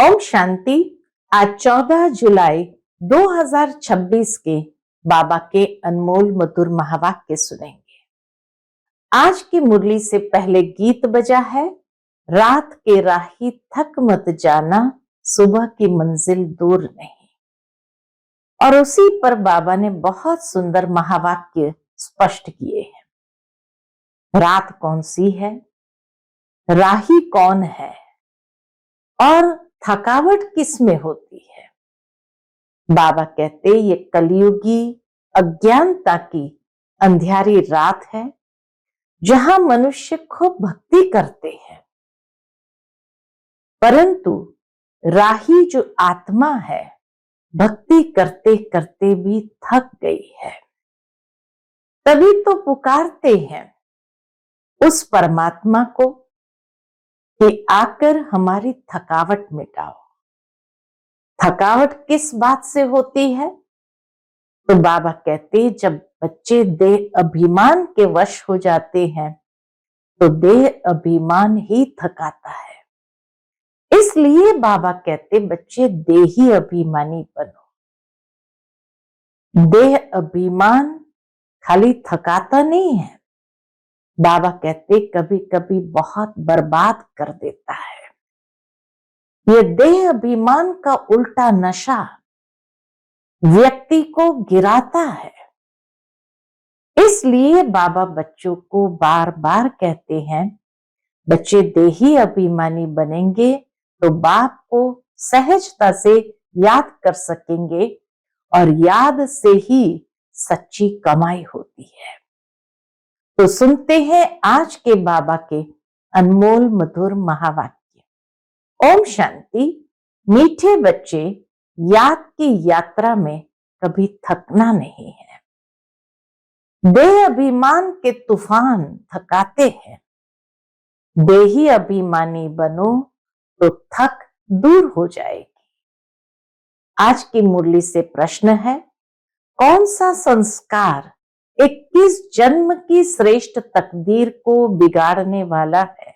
ओम शांति। आज 14 जुलाई 2026 के बाबा के अनमोल मधुर महावाक्य सुनेंगे। आज की मुरली से पहले गीत बजा है, रात के राही थक मत जाना, सुबह की मंजिल दूर नहीं। और उसी पर बाबा ने बहुत सुंदर महावाक्य स्पष्ट किए हैं। रात कौन सी है, राही कौन है और थकावट किस में होती है। बाबा कहते ये कलयुगी अज्ञानता की अंधियारी रात है, जहां मनुष्य खूब भक्ति करते हैं, परंतु राही जो आत्मा है भक्ति करते करते भी थक गई है। तभी तो पुकारते हैं उस परमात्मा को कि आकर हमारी थकावट मिटाओ। थकावट किस बात से होती है? तो बाबा कहते जब बच्चे देह अभिमान के वश हो जाते हैं तो देह अभिमान ही थकाता है। इसलिए बाबा कहते बच्चे देही अभिमानी बनो। देह अभिमान खाली थकाता नहीं है, बाबा कहते कभी कभी बहुत बर्बाद कर देता है। ये देह अभिमान का उल्टा नशा व्यक्ति को गिराता है। इसलिए बाबा बच्चों को बार बार कहते हैं बच्चे देही अभिमानी बनेंगे तो बाप को सहजता से याद कर सकेंगे, और याद से ही सच्ची कमाई होती है। तो सुनते हैं आज के बाबा के अनमोल मधुर महावाक्य। ओम शांति। मीठे बच्चे, याद की यात्रा में कभी थकना नहीं है। देह अभिमान के तूफान थकाते हैं। देही अभिमानी बनो तो थक दूर हो जाएगी। आज की मुरली से प्रश्न है, कौन सा संस्कार 21 जन्म की श्रेष्ठ तकदीर को बिगाड़ने वाला है?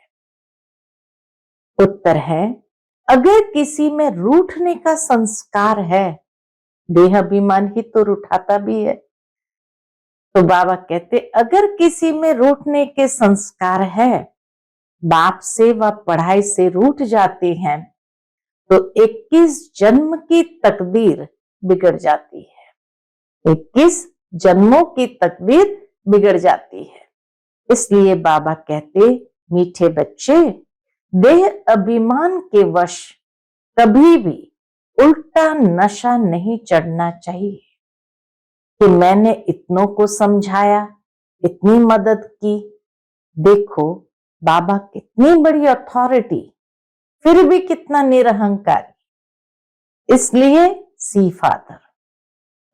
उत्तर है, अगर किसी में रूठने का संस्कार है, देह अभिमान ही तो रूठाता भी है, तो बाबा कहते अगर किसी में रूठने के संस्कार है, बाप से व पढ़ाई से रूठ जाते हैं, तो 21 जन्म की तकदीर बिगड़ जाती है। 21 जन्मों की तकदीर बिगड़ जाती है। इसलिए बाबा कहते मीठे बच्चे, देह अभिमान के वश कभी भी उल्टा नशा नहीं चढ़ना चाहिए कि मैंने इतनों को समझाया, इतनी मदद की, देखो बाबा कितनी बड़ी अथॉरिटी, फिर भी कितना निरहंकारी। इसलिए सी फादर,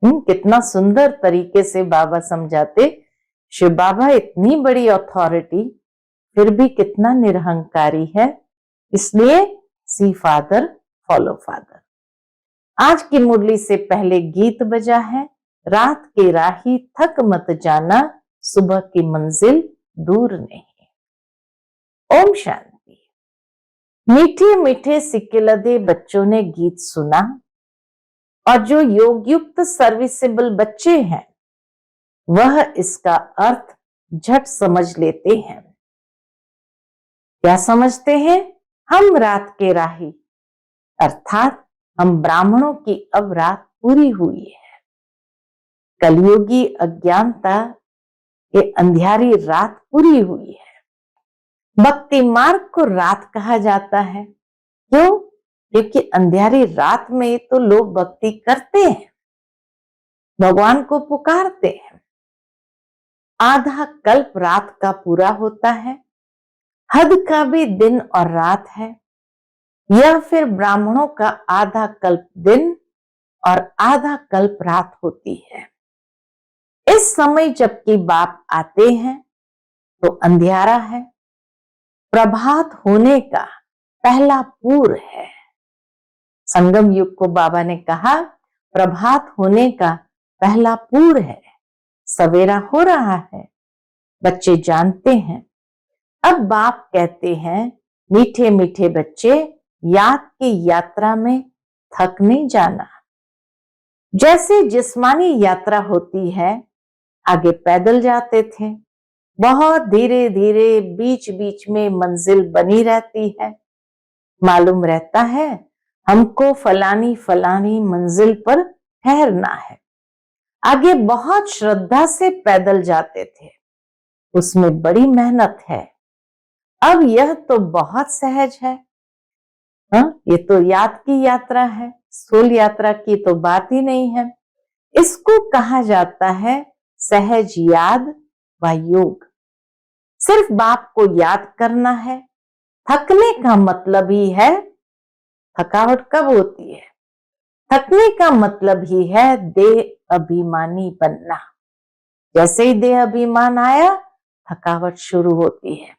कितना सुंदर तरीके से बाबा समझाते, शिव बाबा इतनी बड़ी अथॉरिटी फिर भी कितना निरहंकारी है, इसलिए सी फादर फॉलो फादर। आज की मुरली से पहले गीत बजा है, रात के राही थक मत जाना, सुबह की मंजिल दूर नहीं। ओम शांति। मीठे मीठे सिक्के बच्चों ने गीत सुना, और जो योग युक्त सर्विसेबल बच्चे हैं वह इसका अर्थ झट समझ लेते हैं। क्या समझते हैं? हम रात के राही, अर्थात हम ब्राह्मणों की अब रात पूरी हुई है। कलयुगी अज्ञानता के अंधियारी रात पूरी हुई है। भक्ति मार्ग को रात कहा जाता है। क्यों? क्योंकि अंधियारी रात में तो लोग भक्ति करते हैं, भगवान को पुकारते हैं। आधा कल्प रात का पूरा होता है, हद का भी दिन और रात है, या फिर ब्राह्मणों का आधा कल्प दिन और आधा कल्प रात होती है। इस समय जबकि बाप आते हैं तो अंधियारा है, प्रभात होने का पहला पूर है। संगम युग को बाबा ने कहा प्रभात होने का पहला पूर है, सवेरा हो रहा है। बच्चे जानते हैं। अब बाप कहते हैं मीठे मीठे बच्चे, याद की यात्रा में थक नहीं जाना। जैसे जिस्मानी यात्रा होती है, आगे पैदल जाते थे, बहुत धीरे धीरे बीच बीच में मंजिल बनी रहती है, मालूम रहता है हमको फलानी फलानी मंजिल पर ठहरना है। आगे बहुत श्रद्धा से पैदल जाते थे, उसमें बड़ी मेहनत है। अब यह तो बहुत सहज है। ये तो याद की यात्रा है, स्थूल यात्रा की तो बात ही नहीं है। इसको कहा जाता है सहज याद व योग। सिर्फ बाप को याद करना है। थकने का मतलब ही है, थकावट कब होती है? थकने का मतलब ही है देह अभिमानी बनना। जैसे ही देह अभिमान आया, थकावट शुरू होती है।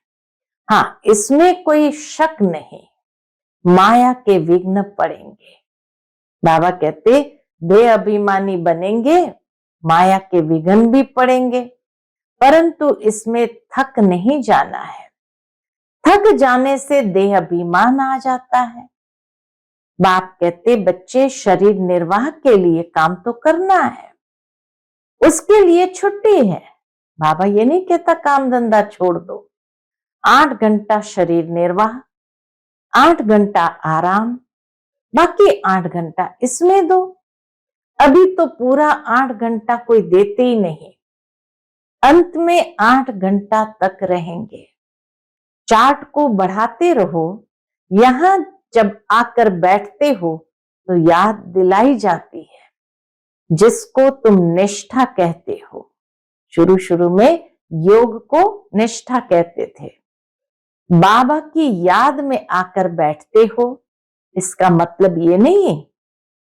हाँ, इसमें कोई शक नहीं, माया के विघ्न पड़ेंगे। बाबा कहते देह अभिमानी बनेंगे, माया के विघ्न भी पड़ेंगे, परंतु इसमें थक नहीं जाना है। थक जाने से देह अभिमान आ जाता है। बाप कहते बच्चे शरीर निर्वाह के लिए काम तो करना है, उसके लिए छुट्टी है। बाबा ये नहीं कहता काम धंधा छोड़ दो। 8 घंटा शरीर निर्वाह, 8 घंटा आराम, बाकी 8 घंटा इसमें दो। अभी तो पूरा 8 घंटा कोई देते ही नहीं, अंत में 8 घंटा तक रहेंगे। चार्ट को बढ़ाते रहो। यहां जब आकर बैठते हो तो याद दिलाई जाती है, जिसको तुम निष्ठा कहते हो। शुरू शुरू में योग को निष्ठा कहते थे। बाबा की याद में आकर बैठते हो, इसका मतलब ये नहीं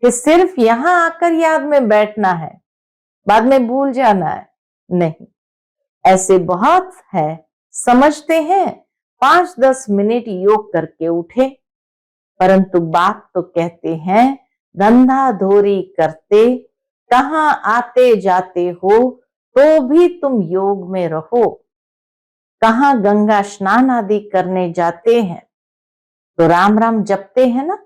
कि सिर्फ यहां आकर याद में बैठना है, बाद में भूल जाना है। नहीं, ऐसे बहुत है समझते हैं 5-10 मिनट योग करके उठे, परंतु बाप तो कहते हैं धंधा धोरी करते कहां आते जाते हो तो भी तुम योग में रहो। कहां गंगा स्नान आदि करने जाते हैं तो राम राम जपते हैं ना।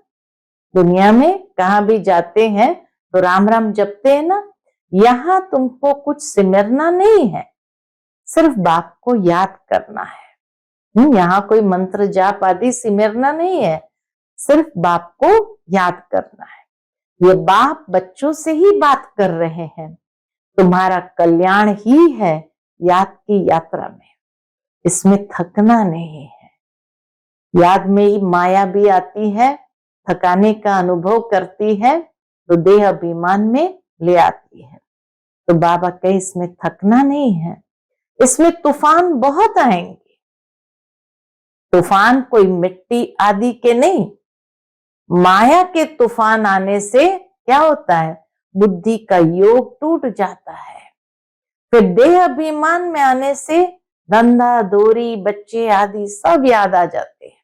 दुनिया में कहां भी जाते हैं तो राम राम जपते हैं ना। यहां तुमको कुछ सिमरना नहीं है, सिर्फ बाप को याद करना है। यहाँ कोई मंत्र जाप आदि सिमरना नहीं है, सिर्फ बाप को याद करना है। ये बाप बच्चों से ही बात कर रहे हैं, तुम्हारा कल्याण ही है याद की यात्रा में, इसमें थकना नहीं है। याद में ही माया भी आती है, थकाने का अनुभव करती है तो देह अभिमान में ले आती है। तो बाबा कहे इसमें थकना नहीं है, इसमें तूफान बहुत आएंगे। तूफान कोई मिट्टी आदि के नहीं, माया के तूफान आने से क्या होता है, बुद्धि का योग टूट जाता है। फिर देह अभिमान में आने से धंधा दोरी बच्चे आदि सब याद आ जाते हैं।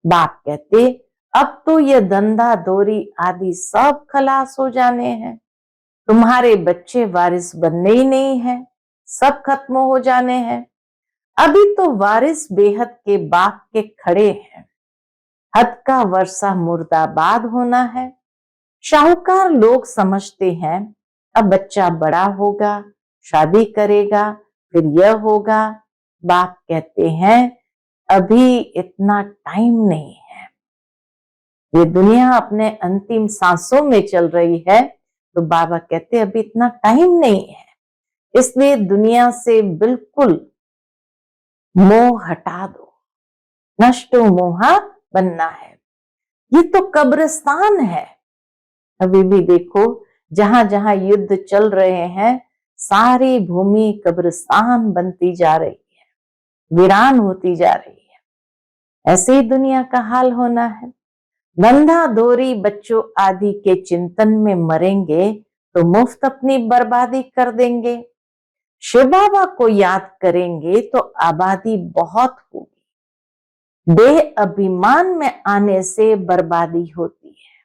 बाप कहते अब तो ये धंधा दोरी आदि सब खलास हो जाने हैं, तुम्हारे बच्चे वारिस बनने ही नहीं है, सब खत्म हो जाने हैं। अभी तो वारिस बेहद के बाप के खड़े हैं, हद का वर्षा मुर्दाबाद होना है। शाहूकार लोग समझते हैं अब बच्चा बड़ा होगा, शादी करेगा, फिर यह होगा। बाप कहते हैं अभी इतना टाइम नहीं है, ये दुनिया अपने अंतिम सांसों में चल रही है। तो बाबा कहते अभी इतना टाइम नहीं है, इसलिए दुनिया से बिल्कुल मोह हटा दो, नष्टो मोहा बनना है। ये तो कब्रिस्तान है। अभी भी देखो जहां जहां युद्ध चल रहे हैं, सारी भूमि कब्रिस्तान बनती जा रही है, वीरान होती जा रही है। ऐसे ही दुनिया का हाल होना है। धंधा दोरी बच्चों आदि के चिंतन में मरेंगे तो मुफ्त अपनी बर्बादी कर देंगे। शिव बाबा को याद करेंगे तो आबादी बहुत होगी। देह अभिमान में आने से बर्बादी होती है।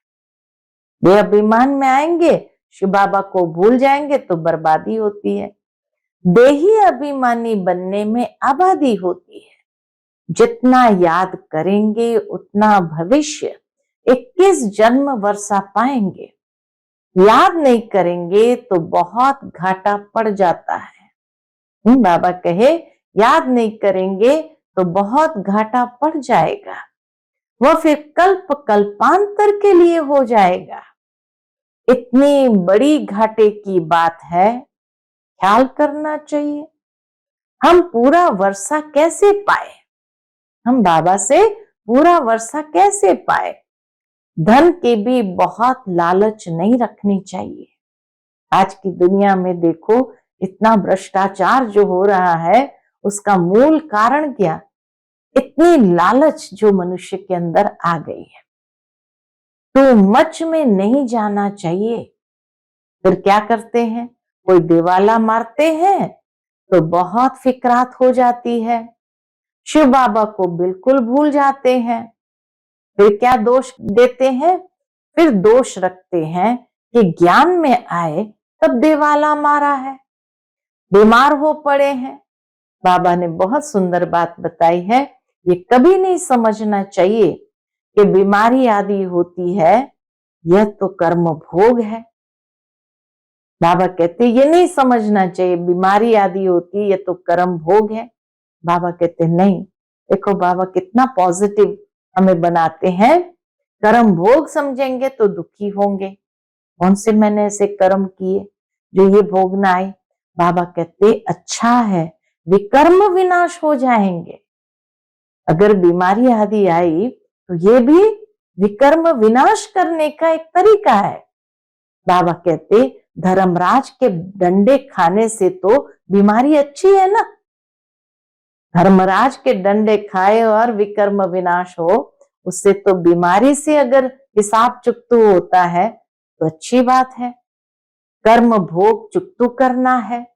देह अभिमान में आएंगे, शिव बाबा को भूल जाएंगे तो बर्बादी होती है। देही अभिमानी बनने में आबादी होती है। जितना याद करेंगे उतना भविष्य 21 जन्म वर्षा पाएंगे, याद नहीं करेंगे तो बहुत घाटा पड़ जाता है। बाबा कहे याद नहीं करेंगे तो बहुत घाटा पड़ जाएगा, वह फिर कल्प कल्पांतर के लिए हो जाएगा। इतनी बड़ी घाटे की बात है, ख्याल करना चाहिए। हम पूरा वर्षा कैसे पाए, हम बाबा से पूरा वर्षा कैसे पाए। धन की भी बहुत लालच नहीं रखनी चाहिए। आज की दुनिया में देखो इतना भ्रष्टाचार जो हो रहा है, उसका मूल कारण क्या, इतनी लालच जो मनुष्य के अंदर आ गई है। तो मच में नहीं जाना चाहिए। फिर क्या करते हैं, कोई दिवाला मारते हैं तो बहुत फिक्रात हो जाती है, शिव बाबा को बिल्कुल भूल जाते हैं। फिर क्या दोष देते हैं, फिर दोष रखते हैं कि ज्ञान में आए तब दिवाला मारा है, बीमार हो पड़े हैं। बाबा ने बहुत सुंदर बात बताई है, ये कभी नहीं समझना चाहिए कि बीमारी आदि होती है, यह तो कर्म भोग है। बाबा कहते ये नहीं समझना चाहिए बीमारी आदि होती है, ये तो कर्म भोग है। बाबा कहते नहीं, देखो बाबा कितना पॉजिटिव हमें बनाते हैं। कर्म भोग समझेंगे तो दुखी होंगे, कौन से मैंने ऐसे कर्म किए जो ये भोगना आए। बाबा कहते अच्छा है, विकर्म विनाश हो जाएंगे। अगर बीमारी आदि आई तो ये भी विकर्म विनाश करने का एक तरीका है। बाबा कहते धर्मराज के डंडे खाने से तो बीमारी अच्छी है ना। धर्मराज के डंडे खाए और विकर्म विनाश हो, उससे तो बीमारी से अगर हिसाब चुकतू होता है तो अच्छी बात है। कर्म भोग चुकतू करना है,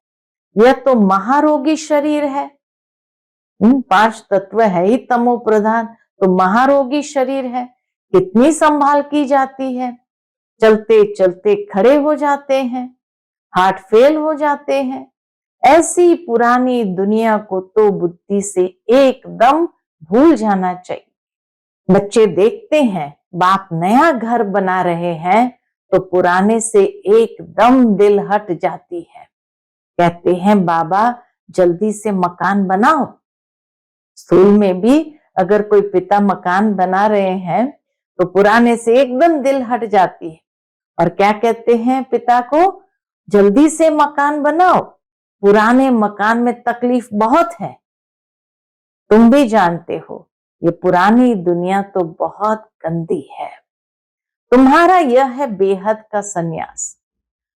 यह तो महारोगी शरीर है। 5 तत्व है ही तमो प्रधान, तो महारोगी शरीर है। कितनी संभाल की जाती है, चलते चलते खड़े हो जाते हैं, हार्ट फेल हो जाते हैं। ऐसी पुरानी दुनिया को तो बुद्धि से एकदम भूल जाना चाहिए। बच्चे देखते हैं बाप नया घर बना रहे हैं तो पुराने से एकदम दिल हट जाती है। कहते हैं बाबा जल्दी से मकान बनाओ। स्कूल में भी अगर कोई पिता मकान बना रहे हैं तो पुराने से एकदम दिल हट जाती है, और क्या कहते हैं पिता को, जल्दी से मकान बनाओ, पुराने मकान में तकलीफ बहुत है। तुम भी जानते हो ये पुरानी दुनिया तो बहुत गंदी है। तुम्हारा यह है बेहद का सन्यास।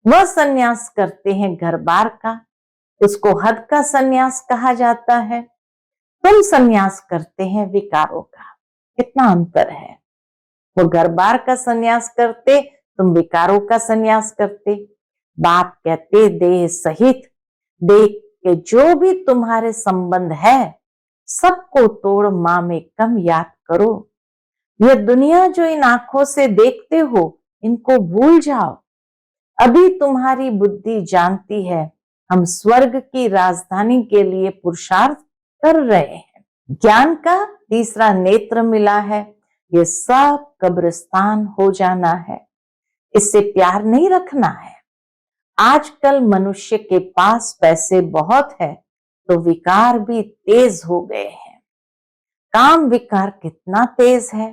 वह सन्यास करते हैं घर बार का, उसको हद का सन्यास कहा जाता है। तुम सन्यास करते हैं विकारों का। कितना अंतर है, वो घर बार का सन्यास करते, तुम विकारों का सन्यास करते। बाप कहते देह सहित देख के जो भी तुम्हारे संबंध है सबको तोड़ मां में कम याद करो। यह दुनिया जो इन आंखों से देखते हो इनको भूल जाओ। अभी तुम्हारी बुद्धि जानती है हम स्वर्ग की राजधानी के लिए पुरुषार्थ कर रहे हैं। ज्ञान का तीसरा नेत्र मिला है, ये सब कब्रिस्तान हो जाना है, इससे प्यार नहीं रखना है। आजकल मनुष्य के पास पैसे बहुत है तो विकार भी तेज हो गए हैं। काम विकार कितना तेज है,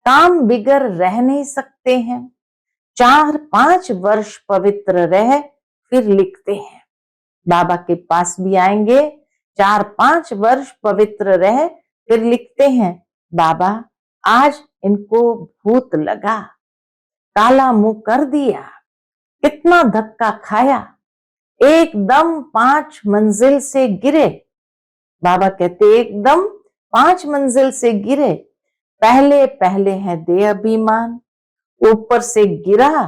काम बिगर रह नहीं सकते हैं। 4-5 वर्ष पवित्र रह फिर लिखते हैं, बाबा के पास भी आएंगे, 4-5 वर्ष पवित्र रह फिर लिखते हैं, बाबा आज इनको भूत लगा, काला मुंह कर दिया, कितना धक्का खाया, एकदम 5 मंजिल से गिरे। बाबा कहते एकदम 5 मंजिल से गिरे। पहले पहले है देह अभिमान, ऊपर से गिरा,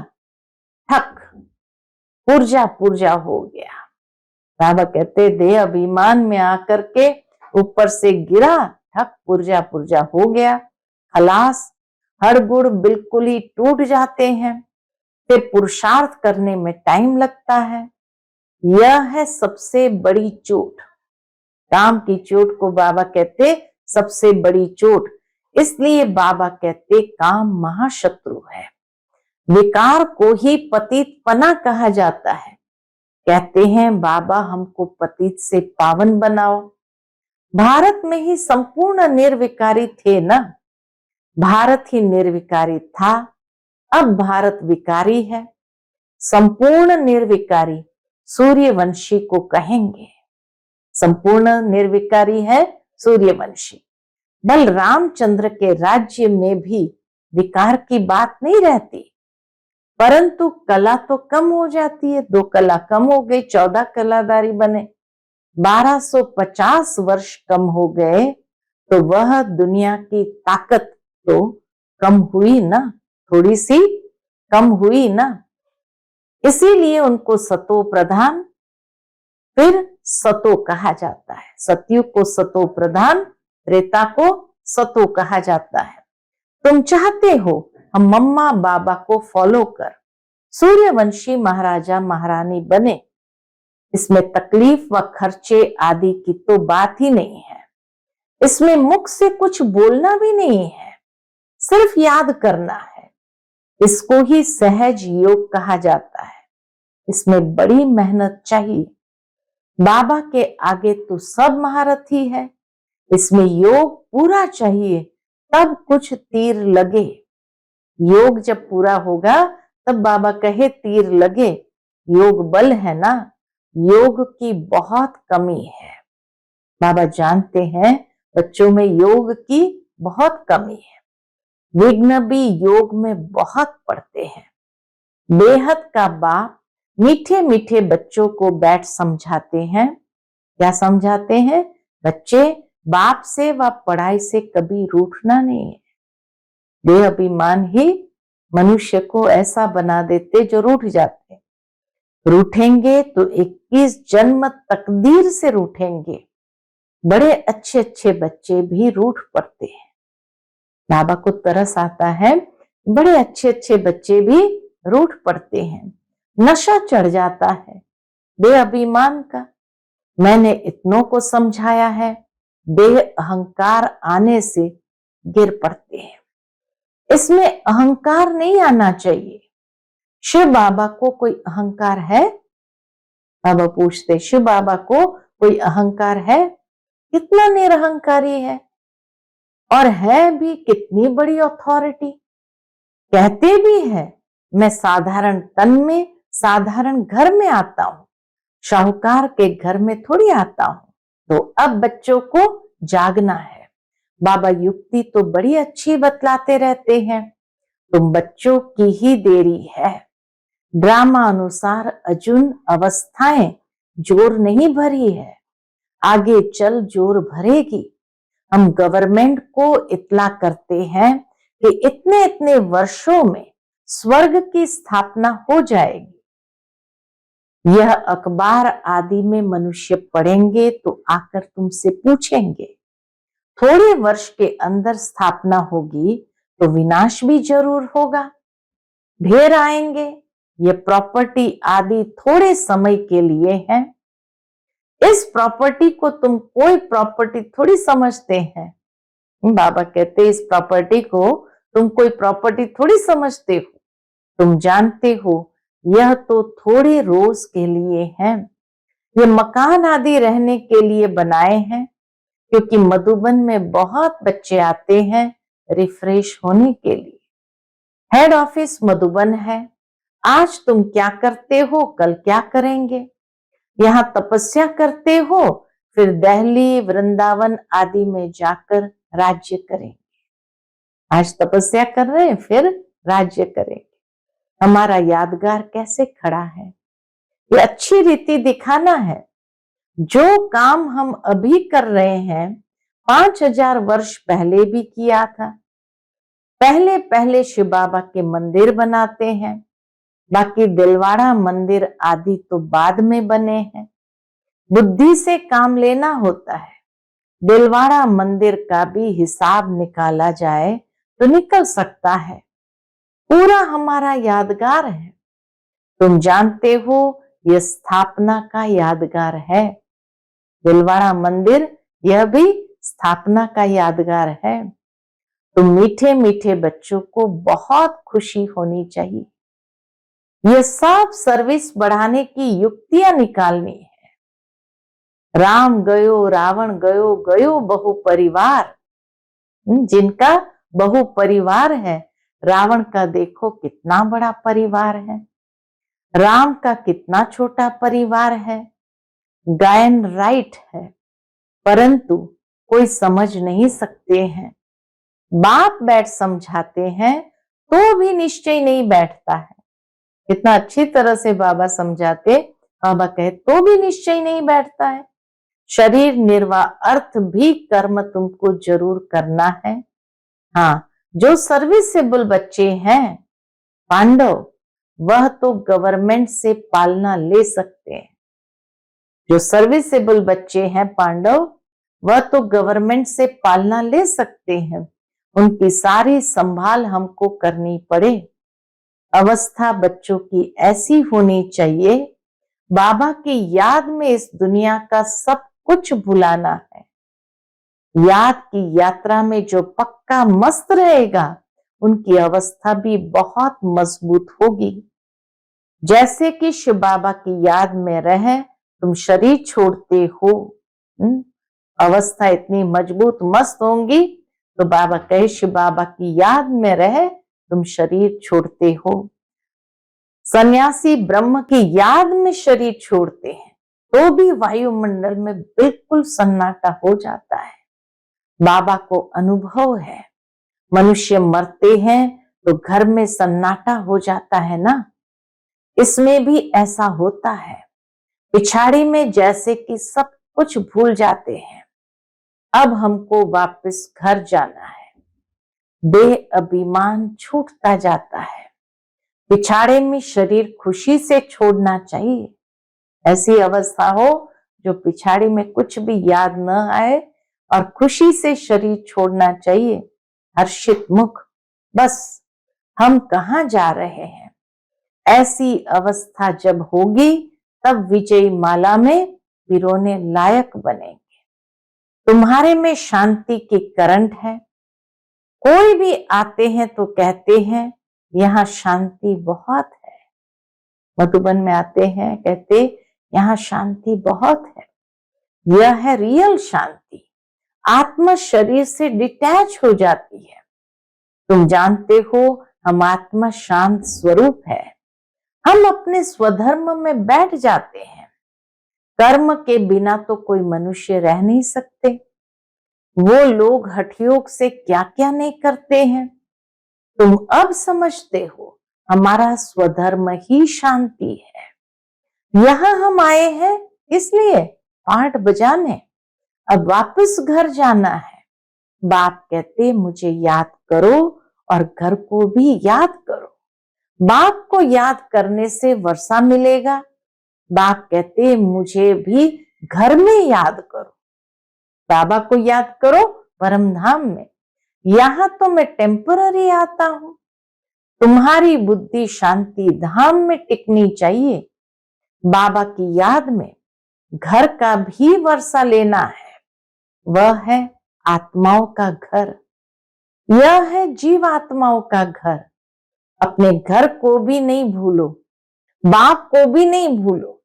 ठक पुर्जा पुर्जा हो गया। बाबा कहते देह अभिमान में आकर के ऊपर से गिरा, ठक पुर्जा पुर्जा हो गया, खलास, हड़बुड़ बिल्कुल ही टूट जाते हैं। फिर पुरुषार्थ करने में टाइम लगता है। यह है सबसे बड़ी चोट। काम की चोट को बाबा कहते सबसे बड़ी चोट। इसलिए बाबा कहते काम महाशत्रु है। विकार को ही पतितपना कहा जाता है। कहते हैं बाबा हमको पतित से पावन बनाओ। भारत में ही संपूर्ण निर्विकारी थे ना, भारत ही निर्विकारी था, अब भारत विकारी है। संपूर्ण निर्विकारी सूर्यवंशी को कहेंगे। संपूर्ण निर्विकारी है सूर्यवंशी। बल रामचंद्र के राज्य में भी विकार की बात नहीं रहती, परंतु कला तो कम हो जाती है। 2 कला कम हो गई, 14 कलाधारी बने। 1250 वर्ष कम हो गए तो वह दुनिया की ताकत तो कम हुई ना, थोड़ी सी कम हुई ना। इसीलिए उनको सतो प्रधान फिर सतो कहा जाता है। सतयुग को सतो प्रधान, त्रेता को सतो कहा जाता है। तुम चाहते हो हम मम्मा बाबा को फॉलो कर सूर्यवंशी महाराजा महारानी बने, इसमें तकलीफ व खर्चे आदि की तो बात ही नहीं है। इसमें मुख से कुछ बोलना भी नहीं है, सिर्फ याद करना है। इसको ही सहज योग कहा जाता है। इसमें बड़ी मेहनत चाहिए। बाबा के आगे तो सब महारथी है, इसमें योग पूरा चाहिए तब कुछ तीर लगे। योग जब पूरा होगा तब बाबा कहे तीर लगे। योग बल है ना, योग की बहुत कमी है। बाबा जानते हैं बच्चों में योग की बहुत कमी है। विघ्न भी योग में बहुत पड़ते हैं। बेहद का बाप मीठे मीठे बच्चों को बैठ समझाते हैं। क्या समझाते हैं? बच्चे, बाप से व पढ़ाई से कभी रूठना नहीं है। देह अभिमान ही मनुष्य को ऐसा बना देते जो रूठ जाते। रूठेंगे तो 21 जन्म तकदीर से रूठेंगे। बड़े अच्छे अच्छे बच्चे भी रूठ पड़ते हैं। बाबा को तरस आता है, बड़े अच्छे अच्छे बच्चे भी रूठ पड़ते हैं। नशा चढ़ जाता है देह अभिमान का। मैंने इतनों को समझाया है, देह अहंकार आने से गिर पड़ते हैं। इसमें अहंकार नहीं आना चाहिए। शिव बाबा को कोई अहंकार है? बाबा पूछते, शिव बाबा को कोई अहंकार है? कितना निरहंकारी है, और है भी कितनी बड़ी अथॉरिटी। कहते भी है मैं साधारण तन में साधारण घर में आता हूं, शाहूकार के घर में थोड़ी आता हूं। तो अब बच्चों को जागना है। बाबा युक्ति तो बड़ी अच्छी बतलाते रहते हैं, तुम बच्चों की ही देरी है। ड्रामा अनुसार अजुन अवस्थाएं जोर नहीं भरी है, आगे चल जोर भरेगी। हम गवर्नमेंट को इत्तला करते हैं कि इतने इतने वर्षों में स्वर्ग की स्थापना हो जाएगी। यह अखबार आदि में मनुष्य पढ़ेंगे तो आकर तुमसे पूछेंगे, थोड़े वर्ष के अंदर स्थापना होगी तो विनाश भी जरूर होगा। ढेर आएंगे। ये प्रॉपर्टी आदि थोड़े समय के लिए है। इस प्रॉपर्टी को तुम कोई प्रॉपर्टी थोड़ी समझते हैं। बाबा कहते इस प्रॉपर्टी को तुम कोई प्रॉपर्टी थोड़ी समझते हो। तुम जानते हो यह तो थोड़े रोज के लिए है। ये मकान आदि रहने के लिए बनाए हैं, क्योंकि मधुबन में बहुत बच्चे आते हैं रिफ्रेश होने के लिए। हेड ऑफिस मधुबन है। आज तुम क्या करते हो, कल क्या करेंगे। यहाँ तपस्या करते हो, फिर दिल्ली वृंदावन आदि में जाकर राज्य करेंगे। आज तपस्या कर रहे हैं, फिर राज्य करेंगे। हमारा यादगार कैसे खड़ा है, ये अच्छी रीति दिखाना है। जो काम हम अभी कर रहे हैं 5000 वर्ष पहले भी किया था। पहले पहले शिव बाबा के मंदिर बनाते हैं, बाकी दिलवाड़ा मंदिर आदि तो बाद में बने हैं। बुद्धि से काम लेना होता है। दिलवाड़ा मंदिर का भी हिसाब निकाला जाए तो निकल सकता है। पूरा हमारा यादगार है। तुम जानते हो यह स्थापना का यादगार है। दिलवाड़ा मंदिर यह भी स्थापना का यादगार है। तो मीठे मीठे बच्चों को बहुत खुशी होनी चाहिए। ये सब सर्विस बढ़ाने की युक्तियां निकालनी है। राम गयो रावण गयो, गयो बहु परिवार। जिनका बहु परिवार है, रावण का देखो कितना बड़ा परिवार है, राम का कितना छोटा परिवार है। गायन राइट है, परंतु कोई समझ नहीं सकते हैं। बाप बैठ समझाते हैं तो भी निश्चय नहीं बैठता है। कितना अच्छी तरह से बाबा समझाते, बाबा कहे तो भी निश्चय नहीं बैठता है। शरीर निर्वाह अर्थ भी कर्म तुमको जरूर करना है। हाँ, जो सर्विसेबल बच्चे हैं पांडव, वह तो गवर्नमेंट से पालना ले सकते हैं। जो सर्विसेबल बच्चे हैं पांडव, वह तो गवर्नमेंट से पालना ले सकते हैं। उनकी सारी संभाल हमको करनी पड़े। अवस्था बच्चों की ऐसी होनी चाहिए, बाबा की याद में इस दुनिया का सब कुछ भुलाना है। याद की यात्रा में जो पक्का मस्त रहेगा, उनकी अवस्था भी बहुत मजबूत होगी। जैसे कि शिव बाबा की याद में रहे तुम शरीर छोड़ते हो, अवस्था इतनी मजबूत मस्त होंगी तो बाबा कहे शिव बाबा की याद में रहे तुम शरीर छोड़ते हो। सन्यासी ब्रह्म की याद में शरीर छोड़ते हैं तो भी वायुमंडल में बिल्कुल सन्नाटा हो जाता है। बाबा को अनुभव है, मनुष्य मरते हैं तो घर में सन्नाटा हो जाता है ना, इसमें भी ऐसा होता है। पिछाड़ी में जैसे कि सब कुछ भूल जाते हैं। अब हमको वापस घर जाना है, बेअभिमान छूटता जाता है। पिछाड़े में शरीर खुशी से छोड़ना चाहिए। ऐसी अवस्था हो जो पिछाड़ी में कुछ भी याद न आए और खुशी से शरीर छोड़ना चाहिए। हर्षित मुख, बस हम कहाँ जा रहे हैं। ऐसी अवस्था जब होगी तब विजयी माला में पिरोने लायक बनेंगे। तुम्हारे में शांति की करंट है। कोई भी आते हैं तो कहते हैं यहाँ शांति बहुत है। मधुबन में आते हैं, कहते यहाँ शांति बहुत है। यह है रियल शांति। आत्मा शरीर से डिटैच हो जाती है। तुम जानते हो हम आत्मा शांत स्वरूप है। हम अपने स्वधर्म में बैठ जाते हैं। कर्म के बिना तो कोई मनुष्य रह नहीं सकते। वो लोग हठयोग से क्या क्या नहीं करते हैं। तुम अब समझते हो हमारा स्वधर्म ही शांति है। यहां हम आए हैं इसलिए पाठ बजाने, अब वापस घर जाना है। बाप कहते मुझे याद करो और घर को भी याद करो। बाप को याद करने से वर्षा मिलेगा। बाप कहते मुझे भी घर में याद करो। बाबा को याद करो परम धाम में। यहां तो मैं टेम्पररी आता हूं। तुम्हारी बुद्धि शांति धाम में टिकनी चाहिए। बाबा की याद में घर का भी वर्षा लेना है। वह है आत्माओं का घर। यह है जीव आत्माओं का घर। अपने घर को भी नहीं भूलो, बाप को भी नहीं भूलो।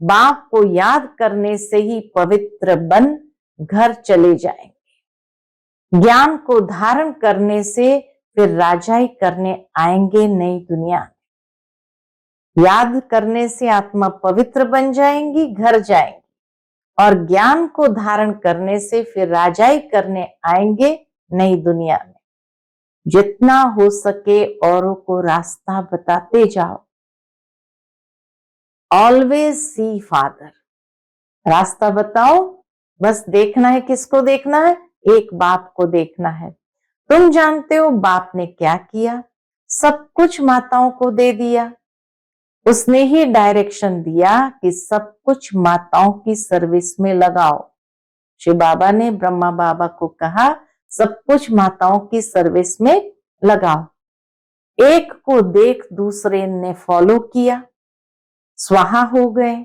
बाप को याद करने से ही पवित्र बन घर चले जाएंगे। ज्ञान को धारण करने से फिर राजाई करने आएंगे नई दुनिया में। याद करने से आत्मा पवित्र बन जाएंगी, घर जाएंगी। और ज्ञान को धारण करने से फिर राजाई करने आएंगे नई दुनिया में। जितना हो सके औरों को रास्ता बताते जाओ। Always see father. रास्ता बताओ, बस देखना है। किसको देखना है? एक बाप को देखना है। तुम जानते हो बाप ने क्या किया? सब कुछ माताओं को दे दिया। उसने ही डायरेक्शन दिया कि सब कुछ माताओं की सर्विस में लगाओ। शिव बाबा ने ब्रह्मा बाबा को कहा सब कुछ माताओं की सर्विस में लगाओ। एक को देख दूसरे ने फॉलो किया, स्वाहा हो गए।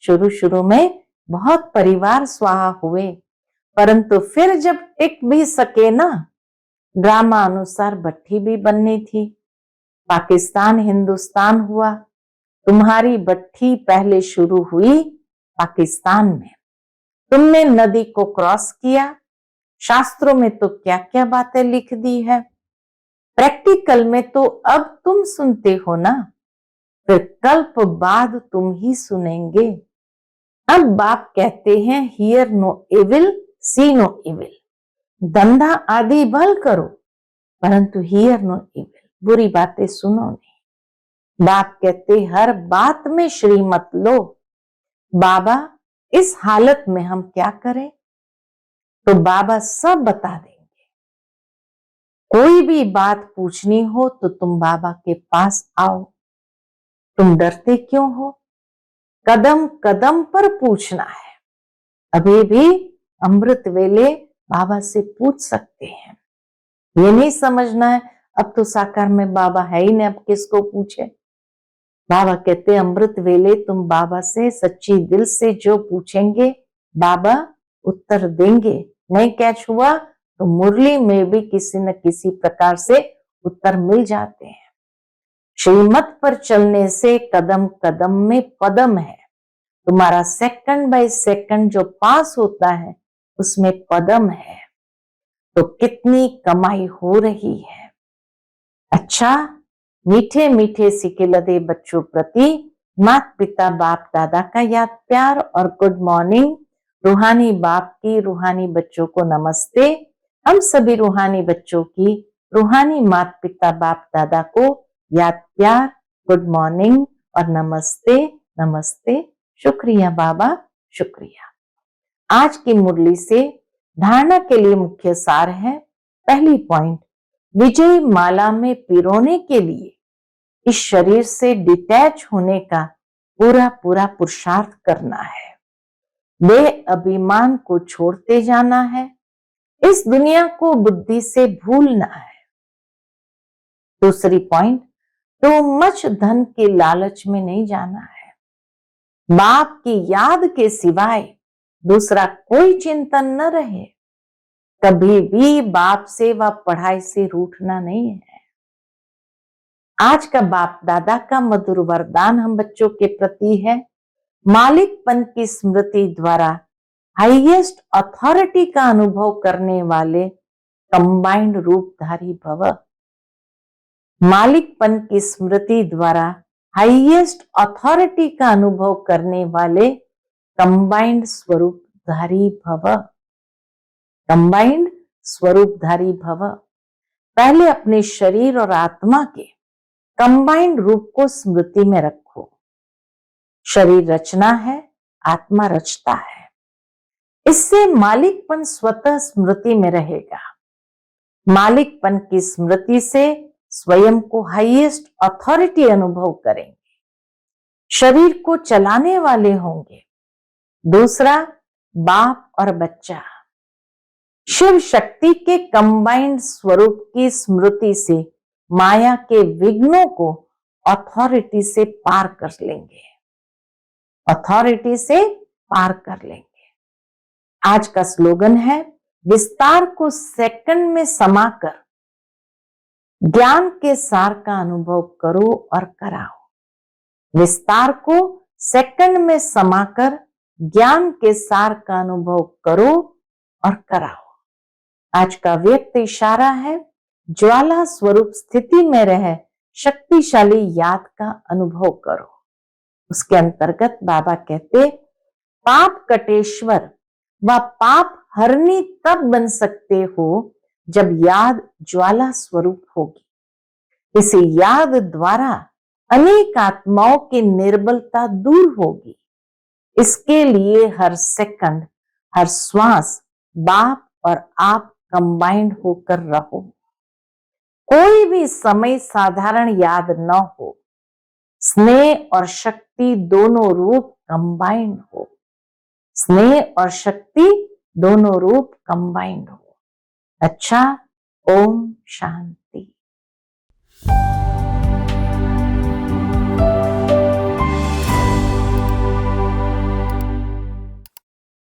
शुरू शुरू में बहुत परिवार स्वाहा हुए, परंतु फिर जब टिक भी सके ना, ड्रामा अनुसार भट्ठी भी बननी थी। पाकिस्तान हिंदुस्तान हुआ, तुम्हारी भट्ठी पहले शुरू हुई पाकिस्तान में। तुमने नदी को क्रॉस किया। शास्त्रों में तो क्या क्या बातें लिख दी है, प्रैक्टिकल में तो अब तुम सुनते हो ना, फिर कल्प बाद तुम ही सुनेंगे। अब बाप कहते हैं hear no evil see no evil, धंधा आदि भल करो परंतु हियर नो इविल, बुरी बातें सुनो नहीं। बाप कहते हर बात में श्री मत लो। बाबा इस हालत में हम क्या करें? तो बाबा सब बता देंगे। कोई भी बात पूछनी हो तो तुम बाबा के पास आओ। तुम डरते क्यों हो? कदम कदम पर पूछना है। अभी भी अमृत वेले बाबा से पूछ सकते हैं। ये नहीं समझना है अब तो साकार में बाबा है ही नहीं, अब किसको पूछे। बाबा कहते अमृत वेले तुम बाबा से सच्ची दिल से जो पूछेंगे बाबा उत्तर देंगे। नहीं कैच हुआ तो मुरली में भी किसी न किसी प्रकार से उत्तर मिल जाते हैं। श्रीमत पर चलने से कदम कदम में पदम है। तुम्हारा सेकंड बाय सेकंड जो पास होता है उसमें पदम है। तो कितनी कमाई हो रही है। अच्छा, मीठे मीठे सिकेलदे बच्चों प्रति माता पिता बाप दादा का याद प्यार और गुड मॉर्निंग। रूहानी बाप की रूहानी बच्चों को नमस्ते। हम सभी रूहानी बच्चों की रूहानी माता पिता बाप दादा को याद प्यार, गुड मॉर्निंग और नमस्ते नमस्ते। शुक्रिया बाबा, शुक्रिया। आज की मुरली से धारणा के लिए मुख्य सार है। पहली पॉइंट, विजय माला में पिरोने के लिए इस शरीर से डिटैच होने का पूरा पूरा पुरुषार्थ करना है। देह अभिमान को छोड़ते जाना है। इस दुनिया को बुद्धि से भूलना है। दूसरी पॉइंट, तो मच धन के लालच में नहीं जाना है। बाप की याद के सिवाय दूसरा कोई चिंतन न रहे। कभी भी बाप से व पढ़ाई से रूठना नहीं है। आज का बाप दादा का मधुर वरदान हम बच्चों के प्रति है। मालिकपन की स्मृति द्वारा हाईएस्ट अथॉरिटी का अनुभव करने वाले कंबाइंड रूपधारी भव। मालिकपन की स्मृति द्वारा हाईएस्ट अथॉरिटी का अनुभव करने वाले कंबाइंड स्वरूपधारी भव। कंबाइंड स्वरूपधारी भव। पहले अपने शरीर और आत्मा के कंबाइंड रूप को स्मृति में रखो। शरीर रचना है, आत्मा रचता है। इससे मालिकपन स्वतः स्मृति में रहेगा। मालिकपन की स्मृति से स्वयं को हाईएस्ट अथॉरिटी अनुभव करेंगे। शरीर को चलाने वाले होंगे। दूसरा, बाप और बच्चा शिव शक्ति के कंबाइंड स्वरूप की स्मृति से माया के विघ्नों को अथॉरिटी से पार कर लेंगे। अथॉरिटी से पार कर लेंगे। आज का स्लोगन है, विस्तार को सेकंड में समाकर ज्ञान के सार का अनुभव करो और कराओ। विस्तार को सेकंड में समाकर ज्ञान के सार का अनुभव करो और कराओ। आज का व्यक्त इशारा है, ज्वाला स्वरूप स्थिति में रह शक्तिशाली याद का अनुभव करो। उसके अंतर्गत बाबा कहते, पाप कटेश्वर व पाप हरनी तब बन सकते हो जब याद ज्वाला स्वरूप होगी। इस याद द्वारा अनेक आत्माओं की निर्बलता दूर होगी। इसके लिए हर सेकंड, हर श्वास बाप और आप कंबाइंड होकर रहो। कोई भी समय साधारण याद न हो। स्नेह और शक्ति दोनों रूप कंबाइंड हो। स्नेह और शक्ति दोनों रूप कंबाइंड हो। अच्छा, ओम शांति।